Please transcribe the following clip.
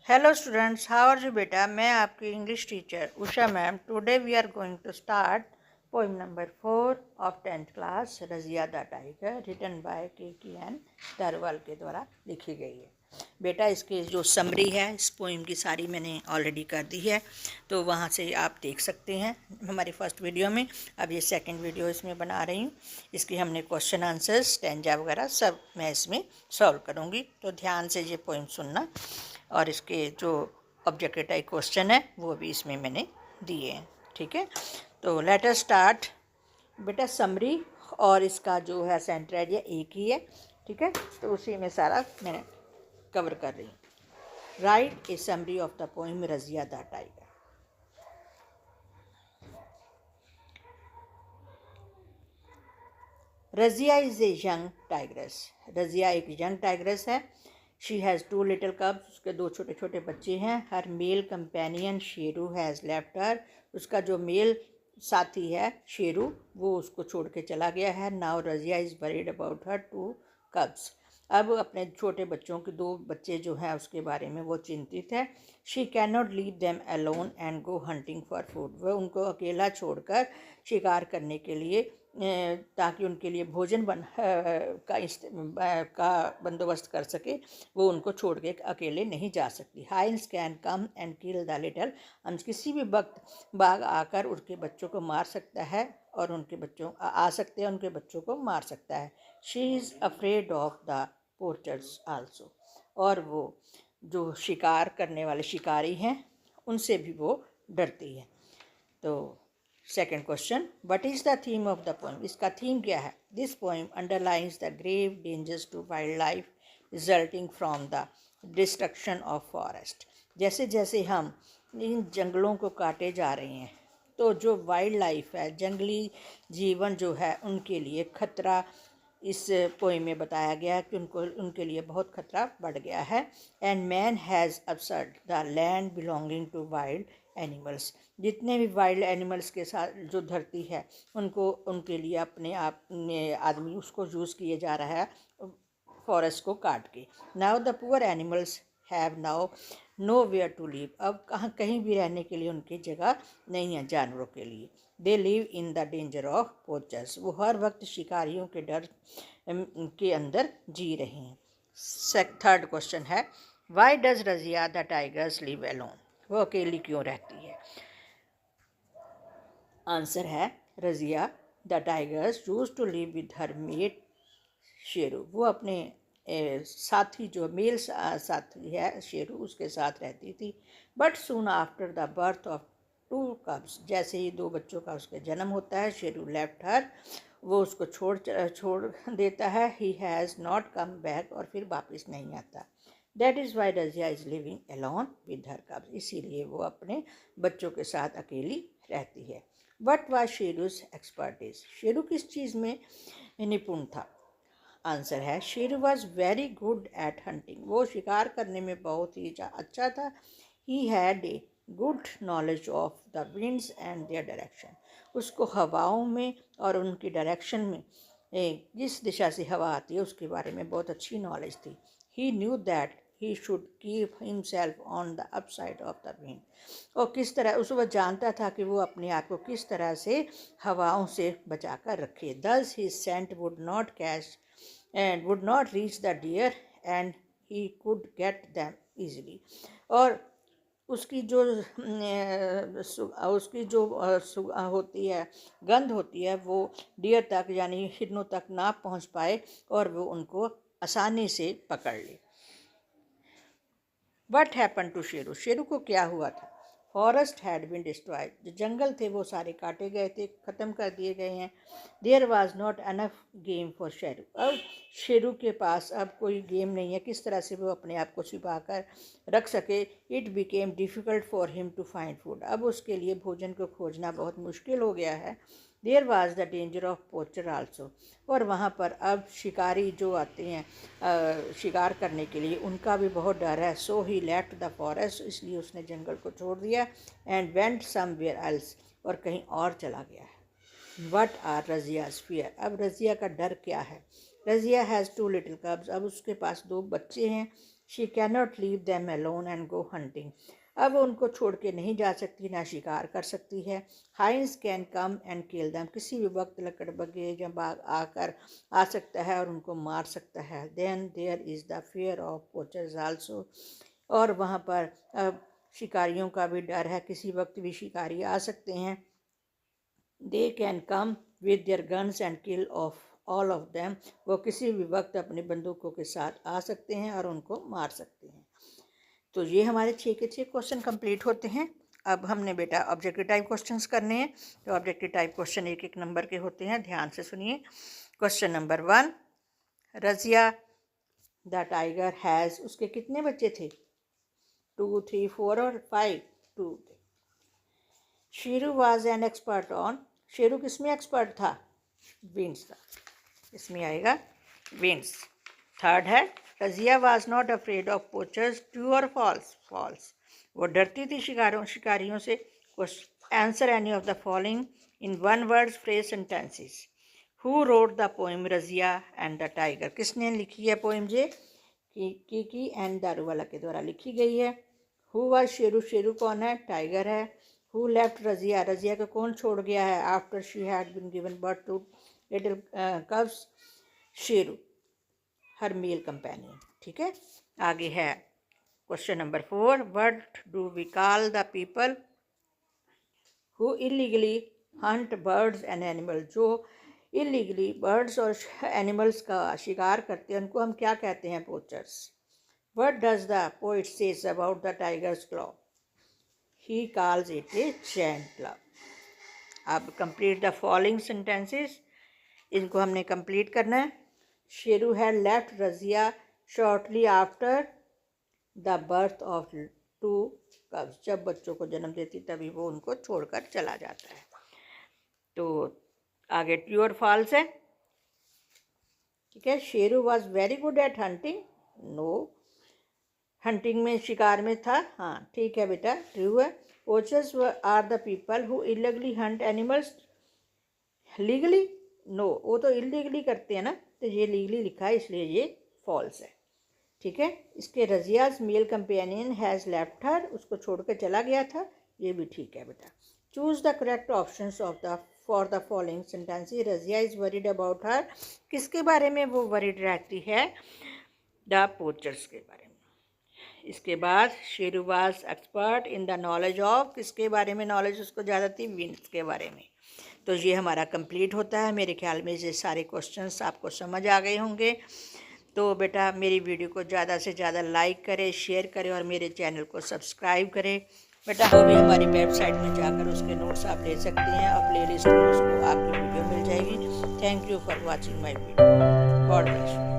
Hello students, how are you बेटा। मैं आपकी English teacher Usha ma'am. Today we are going to start poem number 4 of 10th class Razia the tiger, written by K N. Daruwalla के द्वारा लिखी गई है। बेटा इसकी जो समरी है इस पोइम की सारी मैंने ऑलरेडी कर दी है, तो वहाँ से आप देख सकते हैं हमारी फर्स्ट वीडियो में। अब ये सेकंड वीडियो इसमें बना रही हूँ। इसकी हमने क्वेश्चन आंसर्स, स्टैंजा वगैरह सब मैं इसमें सॉल्व करूँगी, तो ध्यान से ये पोइम सुनना। और इसके जो ऑब्जेक्टिव टाइप क्वेश्चन है वो भी इसमें मैंने दिए हैं, ठीक है। तो लेट अस स्टार्ट। बेटा समरी और इसका जो है सेंटर आइडिया एक ही है, ठीक है, तो उसी में सारा मैंने कवर कर रही हूँ। Write a summary of the poem Razia the tiger. Razia is a young tigress. Razia एक यंग टाइग्रेस है। शी हैज़ 2 लिटिल कब्स, उसके 2 छोटे छोटे बच्चे हैं। Her male companion Sheru has left her. उसका जो मेल साथी है शेरू, वो उसको छोड़ के चला गया है। Now Razia is worried about her 2 कब्स। अब अपने छोटे बच्चों के 2 बच्चे जो हैं उसके बारे में वो चिंतित है। She can not leave them alone and go hunting for food. वह उनको अकेला छोड़कर शिकार करने के लिए, ताकि उनके लिए भोजन का बंदोबस्त कर सके, वो उनको छोड़ के अकेले नहीं जा सकती। Hyenas can come and kill the little. Hyenas किसी भी वक्त बाघ आकर उनके बच्चों को मार सकता है और उनके बच्चों आ सकते हैं, उनके बच्चों को मार सकता है। She is afraid of the poachers also. और वो जो शिकार करने वाले शिकारी हैं उनसे भी वो डरती है। तो second question, what is the theme of the poem. इसका थीम क्या है। This poem underlines the grave dangers to wildlife resulting from the destruction of forest. जैसे जैसे हम इन जंगलों को काटे जा रहे हैं, तो जो वाइल्ड लाइफ है, जंगली जीवन जो है, उनके लिए खतरा इस पोइम में बताया गया है कि उनके लिए बहुत खतरा बढ़ गया है। And man has usurped the land belonging to wild animals. जितने भी वाइल्ड एनिमल्स के साथ जो धरती है, उनके लिए अपने आप में आदमी उसको यूज़ किए जा रहा है फॉरेस्ट को काट के। Now the poor animals have now nowhere to live. अब कहीं भी रहने के लिए उनकी जगह नहीं है जानवरों के लिए। They live in the danger of poachers. वो हर वक्त शिकारियों के डर के अंदर जी रहे हैं। थर्ड क्वेश्चन है, why does Razia the tigress live alone. वो अकेली क्यों रहती है। आंसर है, Razia the tigress used to live with her mate Sheru. वो अपने साथी जो मेल साथी है शेरू, उसके साथ रहती थी। But soon after the birth of 2 कब्स, जैसे ही 2 बच्चों का उसके जन्म होता है, शेरू लेफ्ट हर, वो उसको छोड़ देता है। He has not come back, और फिर वापस नहीं आता। That is why Razia is living alone with her cubs. इसीलिए वो अपने बच्चों के साथ अकेली रहती है। What was Sheru's expertise. Sheru किस चीज़ में निपुण था। आंसर है, Sheru was very good at hunting. वो शिकार करने में बहुत ही अच्छा था। He had a good knowledge of the winds and their direction. उसको हवाओं में और उनकी डायरेक्शन में, जिस दिशा से हवा आती है उसके बारे में बहुत अच्छी नॉलेज थी। He knew that he should keep himself on the upside of the wind. और किस तरह उस वह जानता था कि वो अपने आप को किस तरह से हवाओं से बचा कर रखे। Thus he scent would not catch and would not reach the deer and he could get them easily। और उसकी जो होती है, गंध होती है, वो डियर तक यानी हिरनों तक ना पहुंच पाए और वो उनको आसानी से पकड़ ले। What happen to Sheru. Sheru को क्या हुआ था। Forest had been destroyed. जो जंगल थे वो सारे काटे गए थे, ख़त्म कर दिए गए हैं। There was not enough game for Sheru. अब शेरू के पास अब कोई गेम नहीं है, किस तरह से वो अपने आप को छिपा कर रख सके। It became difficult for him to find food. अब उसके लिए भोजन को खोजना बहुत मुश्किल हो गया है। There was the danger of poacher also. और वहाँ पर अब शिकारी जो आते हैं शिकार करने के लिए, उनका भी बहुत डर है। So he left the forest. इसलिए उसने जंगल को छोड़ दिया। And went somewhere else. और कहीं और चला गया है। What are Razia's fear. अब रजिया का डर क्या है। रजिया हैज़ 2 लिटिल कब्स, अब उसके पास 2 बच्चे हैं। She can not leave them alone and go hunting, अब वो उनको छोड़ के नहीं जा सकती, ना शिकार कर सकती है। Hyenas can come and kill them, किसी भी वक्त लकड़बग्गे या बाघ आकर आ सकता है और उनको मार सकता है। Then there is the fear of poachers also, और वहाँ पर शिकारियों का भी डर है, किसी वक्त भी शिकारी आ सकते हैं। They can come with their guns and kill of all of them, वो किसी भी वक्त अपनी बंदूकों के साथ आ सकते हैं और उनको मार सकते हैं। तो ये हमारे 6 के 6 क्वेश्चन कंप्लीट होते हैं। अब हमने बेटा ऑब्जेक्टिव टाइप क्वेश्चंस करने हैं। तो ऑब्जेक्टिव टाइप क्वेश्चन 1-1 नंबर के होते हैं, ध्यान से सुनिए। Question number 1, Razia the tiger has, उसके कितने बच्चे थे? 2, 3, 4 और 5, 2 थे। Sheru was an expert on, Sheru किस में एक्सपर्ट था? विंड्स था, इसमें आएगा विंड्स। थर्ड है Razia was not afraid of poachers, true और फॉल्स? फॉल्स, वो डरती थी शिकारियों से। Answer any of the following in one word phrase sentences. Who wrote the poem Razia and the tiger, किसने लिखी है पोएम ये? की एंड दारूवाला के द्वारा लिखी गई है। हु वाज शेरू, शेरू कौन है? टाइगर है। हु लेफ्ट रजिया, रजिया को कौन छोड़ गया है after she had been given birth to little cubs? Sheru, her male companion. ठीक है, आगे है question number 4, what do we call the people who illegally hunt birds and animal, जो इलीगली बर्ड्स और एनिमल्स का शिकार करते हैं उनको हम क्या कहते हैं? Poachers. What does the poet says about the tiger's claw? He calls it a chain club. अब कंप्लीट द फॉलोइंग सेंटेंसेस, इनको हमने कंप्लीट करना है। Sheru had left Razia shortly after the birth of 2 कब्स, जब बच्चों को जन्म देती तभी वो उनको छोड़कर चला जाता है। तो आगे ट्रू और फॉल्स है। ठीक है, Sheru was very good at hunting, no, hunting में शिकार में था, हाँ ठीक है बेटा, ट्रू है। Poachers are the people who illegally hunt animals, legally, no, वो तो इलीगली करते हैं ना, तो ये लीगली लिखा है इसलिए ये फॉल्स है। ठीक है, इसके Razia's male companion has left her, उसको छोड़ कर चला गया था, ये भी ठीक है बेटा। Choose the correct option of the for the following sentences. Razia is worried about her, किसके बारे में वो वरीड रहती है? द पोचर्स के बारे में। इसके बाद Sheru was expert in the knowledge of, किसके बारे में नॉलेज उसको ज़्यादा थी? विंड्स के बारे में। तो ये हमारा कंप्लीट होता है। मेरे ख्याल में ये सारे क्वेश्चंस आपको समझ आ गए होंगे। तो बेटा मेरी वीडियो को ज़्यादा से ज़्यादा लाइक करें, शेयर करें और मेरे चैनल को सब्सक्राइब करें। बेटा वो भी हमारी वेबसाइट में जाकर उसके नोट्स आप ले सकते हैं और प्लेलिस्ट में उसको आपकी वीडियो मिल जाएगी। Thank you for watching my video. God bless you.